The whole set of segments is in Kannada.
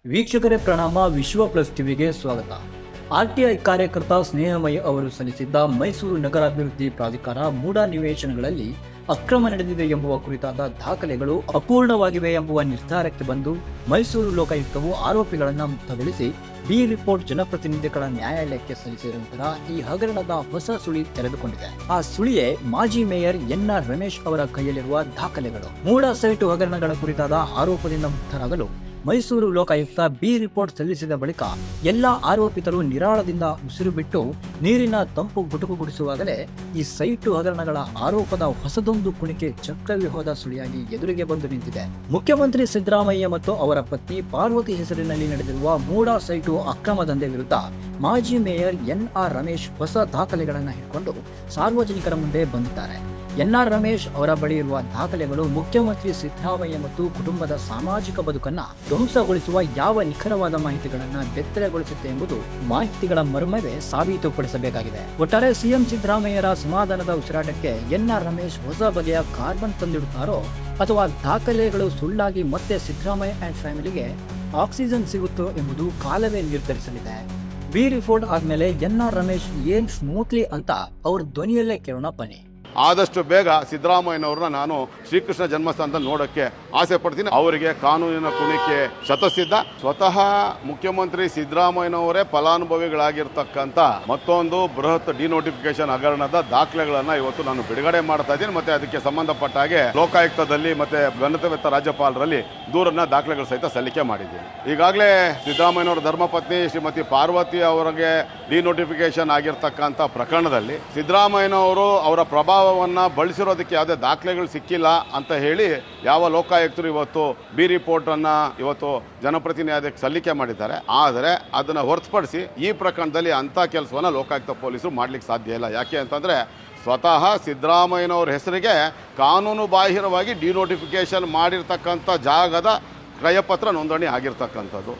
ವೀಕ್ಷಕರೇ ಪ್ರಣಾಮ. ವಿಶ್ವ ಪ್ಲಸ್ ಟಿವಿಗೆ ಸ್ವಾಗತ. ಆರ್ಟಿಐ ಕಾರ್ಯಕರ್ತ ಸ್ನೇಹಮಯಿ ಅವರು ಸಲ್ಲಿಸಿದ್ದ ಮೈಸೂರು ನಗರಾಭಿವೃದ್ಧಿ ಪ್ರಾಧಿಕಾರ ಮೂಡ ನಿವೇಶನಗಳಲ್ಲಿ ಅಕ್ರಮ ನಡೆದಿದೆ ಎಂಬುವ ಕುರಿತಾದ ದಾಖಲೆಗಳು ಅಪೂರ್ಣವಾಗಿವೆ ಎಂಬುವ ನಿರ್ಧಾರಕ್ಕೆ ಬಂದು ಮೈಸೂರು ಲೋಕಾಯುಕ್ತವು ಆರೋಪಿಗಳನ್ನು ಮುಕ್ತಗೊಳಿಸಿ ಬಿ ರಿಪೋರ್ಟ್ ಜನಪ್ರತಿನಿಧಿಗಳ ನ್ಯಾಯಾಲಯಕ್ಕೆ ಸಲ್ಲಿಸಿದ ನಂತರ ಈ ಹಗರಣದ ಹೊಸ ಸುಳಿ ತೆರೆದುಕೊಂಡಿದೆ. ಆ ಸುಳಿಯೇ ಮಾಜಿ ಮೇಯರ್ ಎನ್ಆರ್ ರಮೇಶ್ ಅವರ ಕೈಯಲ್ಲಿರುವ ದಾಖಲೆಗಳು. ಮೂಡ ಸೈಟು ಹಗರಣಗಳ ಕುರಿತಾದ ಆರೋಪದಿಂದ ಮುಕ್ತರಾಗಲು ಮೈಸೂರು ಲೋಕಾಯುಕ್ತ ಬಿ ರಿಪೋರ್ಟ್ ಸಲ್ಲಿಸಿದ ಬಳಿಕ ಎಲ್ಲ ಆರೋಪಿತರು ನಿರಾಳದಿಂದ ಉಸಿರು ಬಿಟ್ಟು ನೀರಿನ ತಂಪು ಗುಟುಕುಗೊಳಿಸುವಾಗಲೇ ಈ ಸೈಟು ಹಗರಣಗಳ ಆರೋಪದ ಹೊಸದೊಂದು ಕುಣಿಕೆ ಚಕ್ರವ್ಯೂಹದ ಸುಳಿಯಾಗಿ ಎದುರಿಗೆ ಬಂದು ನಿಂತಿದೆ. ಮುಖ್ಯಮಂತ್ರಿ ಸಿದ್ದರಾಮಯ್ಯ ಮತ್ತು ಅವರ ಪತ್ನಿ ಪಾರ್ವತಿ ಹೆಸರಿನಲ್ಲಿ ನಡೆದಿರುವ ಮೂಡ ಸೈಟು ಅಕ್ರಮ ದಂಧೆ ವಿರುದ್ಧ ಮಾಜಿ ಮೇಯರ್ ಎನ್ಆರ್ ರಮೇಶ್ ಹೊಸ ದಾಖಲೆಗಳನ್ನು ಹಿಡ್ಕೊಂಡು ಸಾರ್ವಜನಿಕರ ಮುಂದೆ ಬಂದಿದ್ದಾರೆ. ಎನ್ಆರ್ ರಮೇಶ್ ಅವರ ಬಳಿ ಇರುವ ದಾಖಲೆಗಳು ಮುಖ್ಯಮಂತ್ರಿ ಸಿದ್ದರಾಮಯ್ಯ ಮತ್ತು ಕುಟುಂಬದ ಸಾಮಾಜಿಕ ಬದುಕನ್ನ ಧ್ವಂಸಗೊಳಿಸುವ ಯಾವ ನಿಖರವಾದ ಮಾಹಿತಿಗಳನ್ನ ಬೆತ್ತಲೆಗೊಳಿಸುತ್ತೆ ಎಂಬುದು ಮಾಹಿತಿಗಳ ಮರ್ಮವೇ ಸಾಬೀತುಪಡಿಸಬೇಕಾಗಿದೆ. ಒಟ್ಟಾರೆ ಸಿಎಂ ಸಿದ್ದರಾಮಯ್ಯರ ಸಮಾಧಾನದ ಉಸಿರಾಟಕ್ಕೆ ಎನ್ಆರ್ ರಮೇಶ್ ಹೊಸ ಬಗೆಯ ಕಾರ್ಬನ್ ತಂದಿಡುತ್ತಾರೋ ಅಥವಾ ದಾಖಲೆಗಳು ಸುಳ್ಳಾಗಿ ಮತ್ತೆ ಸಿದ್ದರಾಮಯ್ಯ ಅಂಡ್ ಫ್ಯಾಮಿಲಿಗೆ ಆಕ್ಸಿಜನ್ ಸಿಗುತ್ತೋ ಎಂಬುದು ಕಾಲವೇ ನಿರ್ಧರಿಸಲಿದೆ. ಬಿ ರಿಪೋರ್ಟ್ ಆದ್ಮೇಲೆ ಎನ್ಆರ್ ರಮೇಶ್ ಏನ್ ಸ್ಮೂತ್ಲಿ ಅಂತ ಅವ್ರ ಧ್ವನಿಯಲ್ಲೇ ಕೇಳೋಣ ಬನ್ನಿ. ಆದಷ್ಟು ಬೇಗ ಸಿದ್ದರಾಮಯ್ಯನವ್ರನ್ನ ನಾನು ಶ್ರೀಕೃಷ್ಣ ಜನ್ಮಸ್ಥಾನದಲ್ಲಿ ನೋಡೋಕ್ಕೆ ಆಸೆ ಪಡ್ತೀನಿ. ಅವರಿಗೆ ಕಾನೂನಿನ ಕುಣಿಕೆ ಶತಸಿದ್ಧ. ಸ್ವತಃ ಮುಖ್ಯಮಂತ್ರಿ ಸಿದ್ದರಾಮಯ್ಯನವರೇ ಫಲಾನುಭವಿಗಳಾಗಿರ್ತಕ್ಕಂಥ ಮತ್ತೊಂದು ಬೃಹತ್ ಡಿನೋಟಿಫಿಕೇಶನ್ ಹಗರಣದ ದಾಖಲೆಗಳನ್ನು ಇವತ್ತು ನಾನು ಬಿಡುಗಡೆ ಮಾಡ್ತಾ ಇದ್ದೀನಿ. ಮತ್ತೆ ಅದಕ್ಕೆ ಸಂಬಂಧಪಟ್ಟ ಹಾಗೆ ಲೋಕಾಯುಕ್ತದಲ್ಲಿ ಮತ್ತೆ ಘನತೆವೆತ್ತ ರಾಜ್ಯಪಾಲರಲ್ಲಿ ದೂರನ್ನ ದಾಖಲೆಗಳು ಸಹಿತ ಸಲ್ಲಿಕೆ ಮಾಡಿದ್ದೀನಿ. ಈಗಾಗಲೇ ಸಿದ್ದರಾಮಯ್ಯನವರ ಧರ್ಮಪತ್ನಿ ಶ್ರೀಮತಿ ಪಾರ್ವತಿ ಅವರಿಗೆ ಡಿನೋಟಿಫಿಕೇಶನ್ ಆಗಿರ್ತಕ್ಕಂಥ ಪ್ರಕರಣದಲ್ಲಿ ಸಿದ್ದರಾಮಯ್ಯನವರು ಅವರ ಪ್ರಭಾವವನ್ನು ಬಳಸಿರೋದಕ್ಕೆ ಯಾವುದೇ ದಾಖಲೆಗಳು ಸಿಕ್ಕಿಲ್ಲ ಅಂತ ಹೇಳಿ ಯಾವ ಲೋಕಾಯುಕ್ತರು ಇವತ್ತು ಬಿ ರಿಪೋರ್ಟನ್ನು ಇವತ್ತು ಜನಪ್ರತಿನಿಧಿಗೆ ಸಲ್ಲಿಕೆ ಮಾಡಿದ್ದಾರೆ. ಆದರೆ ಅದನ್ನು ಹೊರತುಪಡಿಸಿ ಈ ಪ್ರಕರಣದಲ್ಲಿ ಅಂಥ ಕೆಲಸವನ್ನು ಲೋಕಾಯುಕ್ತ ಪೊಲೀಸರು ಮಾಡಲಿಕ್ಕೆ ಸಾಧ್ಯ ಇಲ್ಲ. ಯಾಕೆ ಅಂತಂದರೆ ಸ್ವತಃ ಸಿದ್ದರಾಮಯ್ಯನವ್ರ ಹೆಸರಿಗೆ ಕಾನೂನು ಬಾಹಿರವಾಗಿ ಡಿನೋಟಿಫಿಕೇಶನ್ ಮಾಡಿರ್ತಕ್ಕಂಥ ಜಾಗದ ಕ್ರಯಪತ್ರ ನೋಂದಣಿ ಆಗಿರ್ತಕ್ಕಂಥದ್ದು.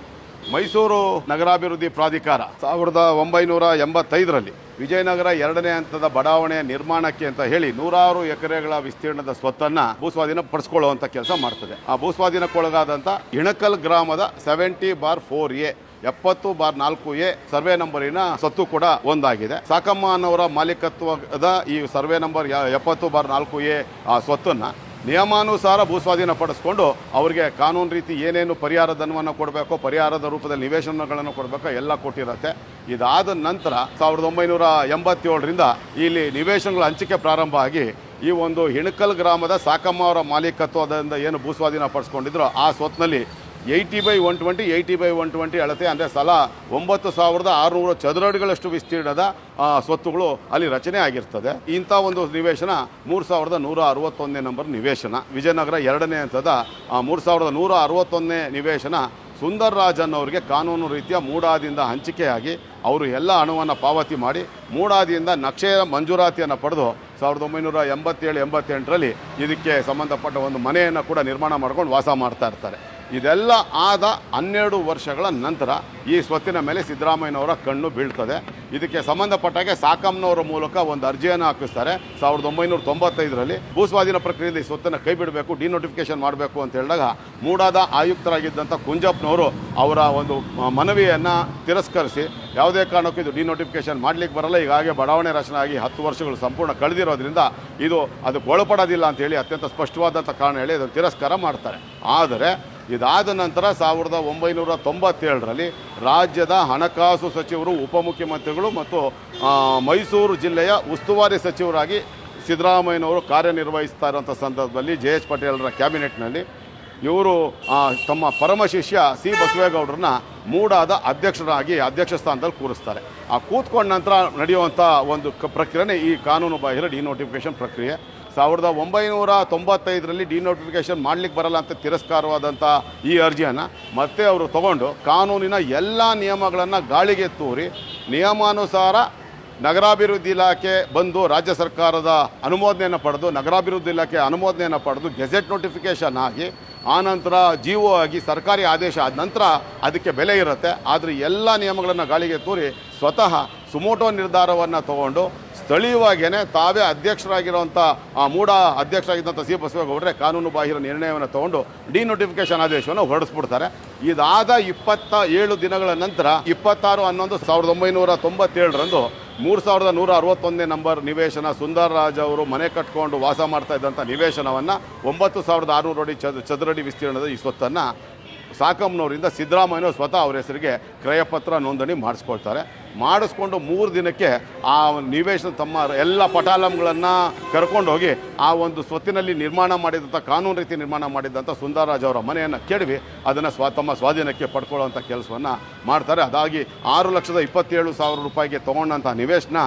ಮೈಸೂರು ನಗರಾಭಿವೃದ್ಧಿ ಪ್ರಾಧಿಕಾರ 1985ರಲ್ಲಿ ವಿಜಯನಗರ 2ನೇ ಹಂತದ ಬಡಾವಣೆಯ ನಿರ್ಮಾಣಕ್ಕೆ ಅಂತ ಹೇಳಿ 100 ಎಕರೆಗಳ ವಿಸ್ತೀರ್ಣದ ಸ್ವತ್ತನ್ನು ಭೂಸ್ವಾಧೀನ ಪಡಿಸ್ಕೊಳ್ಳುವಂಥ ಕೆಲಸ ಮಾಡ್ತದೆ. ಆ ಭೂಸ್ವಾಧೀನಕ್ಕೊಳಗಾದಂಥ ಇಣಕಲ್ ಗ್ರಾಮದ 70/4A 70/4A ಸರ್ವೆ ನಂಬರಿನ ಸ್ವತ್ತು ಕೂಡ ಒಂದಾಗಿದೆ. ಸಾಕಮ್ಮ ಅನ್ನೋರ ಮಾಲೀಕತ್ವದ ಈ ಸರ್ವೆ ನಂಬರ್ 70/4A ಆ ಸ್ವತ್ತನ್ನು ನಿಯಮಾನುಸಾರ ಭೂಸ್ವಾಧೀನ ಪಡಿಸ್ಕೊಂಡು ಅವರಿಗೆ ಕಾನೂನು ರೀತಿ ಏನೇನು ಪರಿಹಾರ ಧನವನ್ನು ಕೊಡಬೇಕೋ, ಪರಿಹಾರದ ರೂಪದಲ್ಲಿ ನಿವೇಶನಗಳನ್ನು ಕೊಡಬೇಕೋ ಎಲ್ಲ ಕೊಟ್ಟಿರುತ್ತೆ. ಇದಾದ ನಂತರ 1987ರಿಂದ ಇಲ್ಲಿ ನಿವೇಶನಗಳ ಹಂಚಿಕೆ ಪ್ರಾರಂಭ ಆಗಿ ಈ ಒಂದು ಹಿಣಕಲ್ ಗ್ರಾಮದ ಸಾಕಮ್ಮ ಅವರ ಮಾಲೀಕತ್ವದಿಂದ ಏನು ಭೂಸ್ವಾಧೀನ ಪಡಿಸ್ಕೊಂಡಿದ್ರು ಆ ಸ್ವತ್ತಿನಲ್ಲಿ 80/120 80/120 ಅಳತೆ ಅಂದರೆ ಸಲ 9,600 ಚದರ ಅಡಿಗಳಷ್ಟು ವಿಸ್ತೀರ್ಣದ ಸ್ವತ್ತುಗಳು ಅಲ್ಲಿ ರಚನೆ ಆಗಿರ್ತದೆ. ಇಂಥ ಒಂದು ನಿವೇಶನ 3,161ನೇ ನಂಬರ್ ನಿವೇಶನ. ವಿಜಯನಗರ 2ನೇ ಹಂತದ 3,161ನೇ ನಿವೇಶನ ಸುಂದರ್ ರಾಜನ್ ಅವರಿಗೆ ಕಾನೂನು ರೀತಿಯ ಮೂಡಾದಿಂದ ಹಂಚಿಕೆಯಾಗಿ ಅವರು ಎಲ್ಲ ಹಣವನ್ನು ಪಾವತಿ ಮಾಡಿ ಮೂಡಾದಿಯಿಂದ ನಕ್ಷೆಯ ಮಂಜೂರಾತಿಯನ್ನು ಪಡೆದು 1987-88ರಲ್ಲಿ ಇದಕ್ಕೆ ಸಂಬಂಧಪಟ್ಟ ಒಂದು ಮನೆಯನ್ನು ಕೂಡ ನಿರ್ಮಾಣ ಮಾಡ್ಕೊಂಡು ವಾಸ ಮಾಡ್ತಾ ಇರ್ತಾರೆ. ಇದೆಲ್ಲ ಆದ 12 ವರ್ಷಗಳ ನಂತರ ಈ ಸ್ವತ್ತಿನ ಮೇಲೆ ಸಿದ್ದರಾಮಯ್ಯನವರ ಕಣ್ಣು ಬೀಳ್ತದೆ. ಇದಕ್ಕೆ ಸಂಬಂಧಪಟ್ಟಾಗೆ ಸಾಕಮ್ಮನವರ ಮೂಲಕ ಒಂದು ಅರ್ಜಿಯನ್ನು ಹಾಕಿಸ್ತಾರೆ. 1995ರಲ್ಲಿ ಭೂಸ್ವಾಧೀನ ಪ್ರಕ್ರಿಯೆಯಲ್ಲಿ ಸ್ವತ್ತನ್ನು ಕೈ ಬಿಡಬೇಕು, ಡಿನೋಟಿಫಿಕೇಶನ್ ಮಾಡಬೇಕು ಅಂತ ಹೇಳಿದಾಗ ಮೂಡಾದ ಆಯುಕ್ತರಾಗಿದ್ದಂಥ ಕುಂಜಪ್ಪನವರು ಅವರ ಒಂದು ಮನವಿಯನ್ನು ತಿರಸ್ಕರಿಸಿ ಯಾವುದೇ ಕಾರಣಕ್ಕೂ ಇದು ಡಿನೋಟಿಫಿಕೇಶನ್ ಮಾಡಲಿಕ್ಕೆ ಬರಲ್ಲ, ಈಗಾಗಲೇ ಬಡಾವಣೆ ರಚನೆ ಆಗಿ 10 ವರ್ಷಗಳು ಸಂಪೂರ್ಣ ಕಳೆದಿರೋದ್ರಿಂದ ಇದು ಅದಕ್ಕೆ ಒಳಪಡೋದಿಲ್ಲ ಅಂತೇಳಿ ಅತ್ಯಂತ ಸ್ಪಷ್ಟವಾದಂಥ ಕಾರಣ ಹೇಳಿ ಅದನ್ನು ತಿರಸ್ಕಾರ ಮಾಡ್ತಾರೆ. ಆದರೆ ಇದಾದ ನಂತರ 1997ರಲ್ಲಿ ರಾಜ್ಯದ ಹಣಕಾಸು ಸಚಿವರು, ಉಪಮುಖ್ಯಮಂತ್ರಿಗಳು ಮತ್ತು ಮೈಸೂರು ಜಿಲ್ಲೆಯ ಉಸ್ತುವಾರಿ ಸಚಿವರಾಗಿ ಸಿದ್ದರಾಮಯ್ಯನವರು ಕಾರ್ಯನಿರ್ವಹಿಸ್ತಾ ಇರುವಂಥ ಸಂದರ್ಭದಲ್ಲಿ JH ಪಟೇಲರ ಕ್ಯಾಬಿನೆಟ್ನಲ್ಲಿ ಇವರು ತಮ್ಮ ಪರಮ ಶಿಷ್ಯ ಸಿ ಬಸವೇಗೌಡರನ್ನ ಮೂಡಾದ ಅಧ್ಯಕ್ಷರಾಗಿ ಅಧ್ಯಕ್ಷ ಸ್ಥಾನದಲ್ಲಿ ಕೂರಿಸ್ತಾರೆ. ಆ ಕೂತ್ಕೊಂಡ ನಂತರ ನಡೆಯುವಂಥ ಒಂದು ಪ್ರಕ್ರಿಯೆನೇ ಈ ಕಾನೂನು ಬಾಹಿರ ಡಿನೋಟಿಫಿಕೇಶನ್ ಪ್ರಕ್ರಿಯೆ. 1995ರಲ್ಲಿ ಡಿನೋಟಿಫಿಕೇಶನ್ ಮಾಡಲಿಕ್ಕೆ ಬರಲ್ಲ ಅಂತ ತಿರಸ್ಕಾರವಾದಂಥ ಈ ಅರ್ಜಿಯನ್ನು ಮತ್ತೆ ಅವರು ತಗೊಂಡು ಕಾನೂನಿನ ಎಲ್ಲ ನಿಯಮಗಳನ್ನು ಗಾಳಿಗೆ ತೂರಿ ನಿಯಮಾನುಸಾರ ನಗರಾಭಿವೃದ್ಧಿ ಇಲಾಖೆ ಬಂದು ರಾಜ್ಯ ಸರ್ಕಾರದ ಅನುಮೋದನೆಯನ್ನು ಪಡೆದು ನಗರಾಭಿವೃದ್ಧಿ ಇಲಾಖೆ ಅನುಮೋದನೆಯನ್ನು ಪಡೆದು ಗೆಜೆಟ್ ನೋಟಿಫಿಕೇಶನ್ ಆಗಿ ಆನಂತರ GO ಆಗಿ ಸರ್ಕಾರಿ ಆದೇಶ ಆದ ನಂತರ ಅದಕ್ಕೆ ಬೆಲೆ ಇರುತ್ತೆ. ಆದರೆ ಎಲ್ಲ ನಿಯಮಗಳನ್ನು ಗಾಳಿಗೆ ತೂರಿ ಸ್ವತಃ ಸುಮೋಟೋ ನಿರ್ಧಾರವನ್ನು ತಗೊಂಡು ಸ್ಥಳೀಯವಾಗಿಯೇ ತಾವೇ ಅಧ್ಯಕ್ಷರಾಗಿರುವಂಥ ಮೂಡ ಅಧ್ಯಕ್ಷರಾಗಿದ್ದಂಥ ಸಿ ಬಸವೇಗೌಡರೆ ಕಾನೂನು ಬಾಹಿರ ನಿರ್ಣಯವನ್ನು ತಗೊಂಡು ಡಿನೋಟಿಫಿಕೇಶನ್ ಆದೇಶವನ್ನು ಹೊರಡಿಸ್ಬಿಡ್ತಾರೆ. ಇದಾದ 27 ದಿನಗಳ ನಂತರ 26/11/1997 3161 ನಂಬರ್ ನಿವೇಶನ ಸುಂದರ್ ರಾಜ್ ಅವರು ಮನೆ ಕಟ್ಕೊಂಡು ವಾಸ ಮಾಡ್ತಾ ಇದ್ದಂಥ ನಿವೇಶನವನ್ನು 9600 ಅಡಿ ಚದರಡಿ ವಿಸ್ತೀರ್ಣದ ಈ ಸ್ವತ್ತನ್ನು ಸಾಕಮ್ನವರಿಂದ ಸಿದ್ದರಾಮಯ್ಯನವರು ಸ್ವತಃ ಅವರ ಹೆಸರಿಗೆ ಕ್ರಯಪತ್ರ ನೋಂದಣಿ ಮಾಡಿಸ್ಕೊಂಡು 3 ದಿನಕ್ಕೆ ಆ ನಿವೇಶನ ತಮ್ಮ ಎಲ್ಲ ಪಟಾಲಂಗಳನ್ನು ಕರ್ಕೊಂಡೋಗಿ ಆ ಒಂದು ಸ್ವತ್ತಿನಲ್ಲಿ ನಿರ್ಮಾಣ ಮಾಡಿದಂಥ ಕಾನೂನು ರೀತಿ ನಿರ್ಮಾಣ ಮಾಡಿದಂಥ ಸುಂದರ್ ರಾಜ್ ಅವರ ಮನೆಯನ್ನು ಕೆಡವಿ ಅದನ್ನು ತಮ್ಮ ಸ್ವಾಧೀನಕ್ಕೆ ಪಡ್ಕೊಳ್ಳುವಂಥ ಕೆಲಸವನ್ನು ಮಾಡ್ತಾರೆ. ಅದಾಗಿ 6,27,000 ರೂಪಾಯಿಗೆ ತೊಗೊಂಡಂಥ ನಿವೇಶನ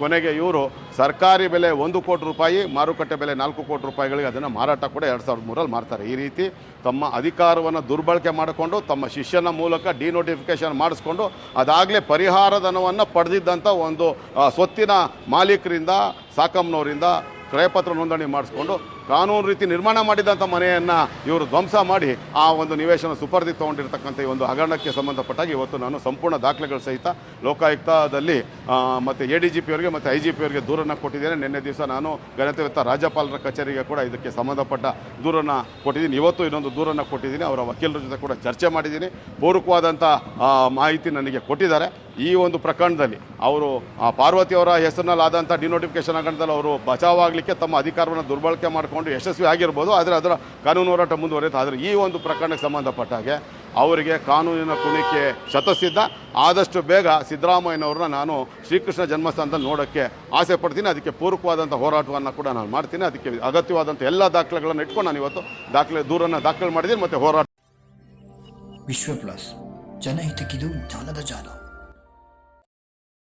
ಕೊನೆಗೆ ಇವರು ಸರ್ಕಾರಿ ಬೆಲೆ 1 ಕೋಟಿ ರೂಪಾಯಿ, ಮಾರುಕಟ್ಟೆ ಬೆಲೆ 4 ಕೋಟಿ ರೂಪಾಯಿಗಳಿಗೆ ಅದನ್ನು ಮಾರಾಟ ಕೂಡ 2003 ಮಾಡ್ತಾರೆ. ಈ ರೀತಿ ತಮ್ಮ ಅಧಿಕಾರವನ್ನು ದುರ್ಬಳಕೆ ಮಾಡಿಕೊಂಡು ತಮ್ಮ ಶಿಷ್ಯನ ಮೂಲಕ ಡಿನೋಟಿಫಿಕೇಶನ್ ಮಾಡಿಸ್ಕೊಂಡು ಅದಾಗಲೇ ಪರಿಹಾರಧನವನ್ನು ಪಡೆದಿದ್ದಂಥ ಒಂದು ಸ್ವತ್ತಿನ ಮಾಲೀಕರಿಂದ ಸಾಕಮ್ನವರಿಂದ ಕ್ರಯಪತ್ರ ನೋಂದಣಿ ಮಾಡಿಸ್ಕೊಂಡು ಕಾನೂನು ರೀತಿ ನಿರ್ಮಾಣ ಮಾಡಿದಂಥ ಮನೆಯನ್ನು ಇವರು ಧ್ವಂಸ ಮಾಡಿ ಆ ಒಂದು ನಿವೇಶನ ಸುಪರ್ದಿ ತೊಗೊಂಡಿರ್ತಕ್ಕಂಥ ಈ ಒಂದು ಹಗರಣಕ್ಕೆ ಸಂಬಂಧಪಟ್ಟಾಗಿ ಇವತ್ತು ನಾನು ಸಂಪೂರ್ಣ ದಾಖಲೆಗಳ ಸಹಿತ ಲೋಕಾಯುಕ್ತದಲ್ಲಿ ಮತ್ತು ADGP ಅವರಿಗೆ ಮತ್ತು IGP ಅವರಿಗೆ ದೂರನ್ನು ಕೊಟ್ಟಿದ್ದೇನೆ. ನಿನ್ನೆ ದಿವಸ ನಾನು ಗಣತಿಯುತ ರಾಜ್ಯಪಾಲರ ಕಚೇರಿಗೆ ಕೂಡ ಇದಕ್ಕೆ ಸಂಬಂಧಪಟ್ಟ ದೂರನ್ನು ಕೊಟ್ಟಿದ್ದೀನಿ. ಇವತ್ತು ಇನ್ನೊಂದು ದೂರನ್ನು ಕೊಟ್ಟಿದ್ದೀನಿ. ಅವರ ವಕೀಲರ ಜೊತೆ ಕೂಡ ಚರ್ಚೆ ಮಾಡಿದ್ದೀನಿ. ಪೂರಕವಾದಂಥ ಮಾಹಿತಿ ನನಗೆ ಕೊಟ್ಟಿದ್ದಾರೆ. ಈ ಒಂದು ಪ್ರಕರಣದಲ್ಲಿ ಅವರು ಪಾರ್ವತಿಯವರ ಹೆಸರಿನಲ್ಲಿ ಆದಂಥ ಡಿನೋಟಿಫಿಕೇಶನ್ ಹಗರಣದಲ್ಲಿ ಅವರು ಬಚಾವಾಗಲಿಕ್ಕೆ ತಮ್ಮ ಅಧಿಕಾರವನ್ನು ದುರ್ಬಳಕೆ ಮಾಡಿಕೊಂಡು ಯಶಸ್ವಿ ಆಗಿರ್ಬೋದು. ಆದರೆ ಅದರ ಕಾನೂನು ಹೋರಾಟ ಮುಂದುವರಿಯುತ್ತೆ. ಆದರೆ ಈ ಒಂದು ಪ್ರಕರಣಕ್ಕೆ ಸಂಬಂಧಪಟ್ಟ ಹಾಗೆ ಅವರಿಗೆ ಕಾನೂನಿನ ಕುಣಿಕೆ ಶತಸಿದ್ಧ. ಆದಷ್ಟು ಬೇಗ ಸಿದ್ದರಾಮಯ್ಯನವ್ರನ್ನ ನಾನು ಶ್ರೀಕೃಷ್ಣ ಜನ್ಮಸ್ಥಾನದಲ್ಲಿ ನೋಡೋಕ್ಕೆ ಆಸೆ ಪಡ್ತೀನಿ. ಅದಕ್ಕೆ ಪೂರಕವಾದಂಥ ಹೋರಾಟವನ್ನು ಕೂಡ ನಾನು ಮಾಡ್ತೀನಿ. ಅದಕ್ಕೆ ಅಗತ್ಯವಾದಂಥ ಎಲ್ಲ ದಾಖಲೆಗಳನ್ನು ಇಟ್ಕೊಂಡು ನಾನು ಇವತ್ತು ದೂರನ್ನು ದಾಖಲೆ ಮಾಡಿದ್ದೀನಿ ಮತ್ತು ಹೋರಾಟ. ವಿಶ್ವ ಪ್ಲಸ್ ಜನಹಿತಕ್ಕಿದು ಜ್ಞಾನದ ಜಾಲ.